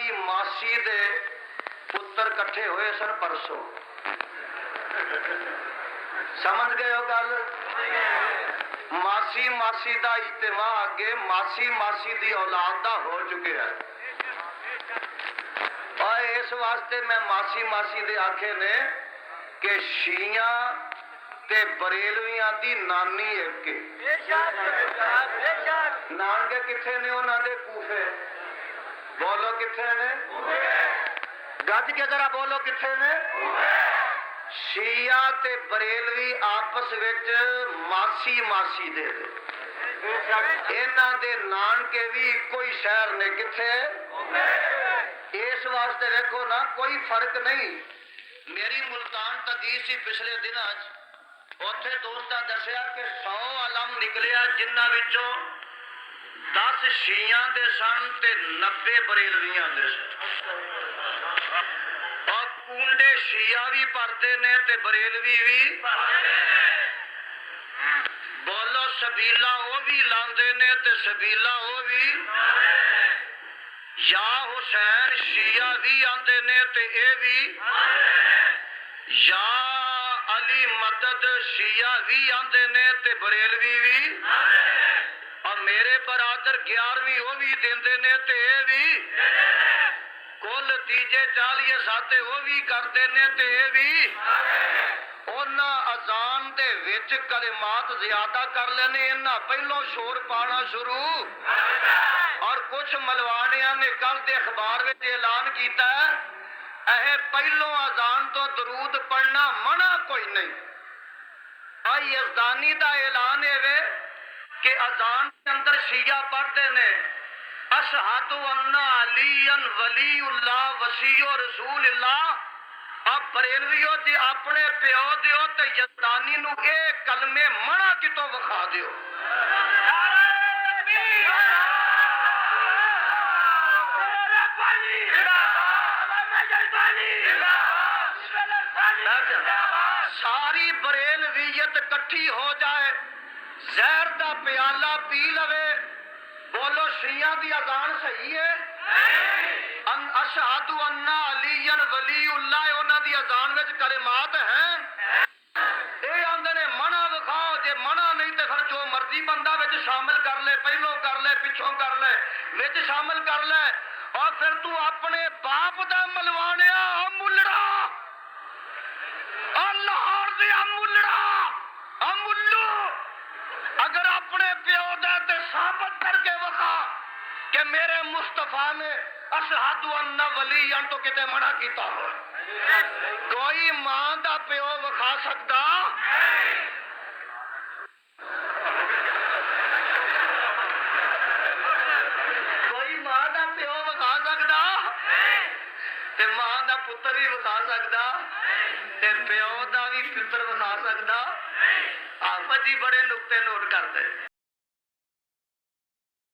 की मासी दे पुत्र कट्ठे होए सन परसों। समझ गए हो गल? मासी मासी का इज्तिमा अगे मासी मासी की औलाद का हो चुके है। और इस वास्ते मैं मासी मासी दे आखे ने कि शिया ते बरेलवियां दी नानी एक नानके किथे ने उन्होंने कूफे। बोलो किथे ने? गज के जरा बोलो किथे ने? शिया ते बरेलवी आपस विच मासी मासी दे इन्हां दे नानके भी इको ही शहर ने। किथे? इस वास्ते देखो ना कोई फर्क नहीं। मेरी मुल्तान तकी सी पिछले दिनों उत्थे दोस्तां दसिया कि 100 अलम निकलिया जिन्हां विचों 10 शिया दे सन ते 90 बरेलवियां दे सन। और कूंडे शिया भी भरते ने ते बरेलवी भी। बोलो सबीला वो भी लांदे ने ते सबीला वो भी। या हुसैन शिया भी आंदे ने ते ए भी। या अली मदद शिया भी आंदे ने ते बरेलवी भी। और मेरे बरादर 11वीं वो भी देंदे ने ते ए भी। कुल तीजे 40 साते वो भी करते ने ते ए भी। उन्हां अजान दे विच कलिमात ज्यादा कर लेने। इन्हां पहलों शोर पाना शुरू। और कुछ मलवाणिया ने कल के अखबार में ऐलान किया है पहलों अजान तो दरूद पढ़ना मना कोई नहीं। भाई यजदानी का ऐलान है कि अजान के अंदर शिया पढ़ते ने अशहदु अन्ना अलीयन वलीउल्लाह वसीयो रसूलुल्लाह। अब बरेलवियो जी अपने प्यो दियो ते यजदानी नू ये कलमे मना कितों विखा दियो। सारी बरेलवियत कट्ठी हो जाए जहर का प्याला पी लवे। बोलो शिया की अजान सही है? अशहदु अन्ना अलीयन वलीउल्लाह उन्हां दी अजान विच कलिमात हैं। ये आंदे ने मना विखाओ। जे मना नहीं तो फिर जो मर्जी बंदा विच शामिल कर ले, पहलों कर ले, पिछों कर ले, विच शामिल कर ले। और फिर तू अपने बाप दा मलवाणिया मुल्लड़ा लाहौर दिया मुल्लड़ा मुल्लू अगर अपने प्यो दे साबित करके वखा कि मेरे मुस्तफा ने अशहदु अन्ना वलीयन तो किते मना किया हो। कोई मां दा प्यो वखा सकता? कोई मां दा प्यो वखा सकता? ते मां दा पुत्र भी विखा सकता ते प्यो दा भी पुत्र विखा सकता? आप जी बड़े नुक्ते नोट करते।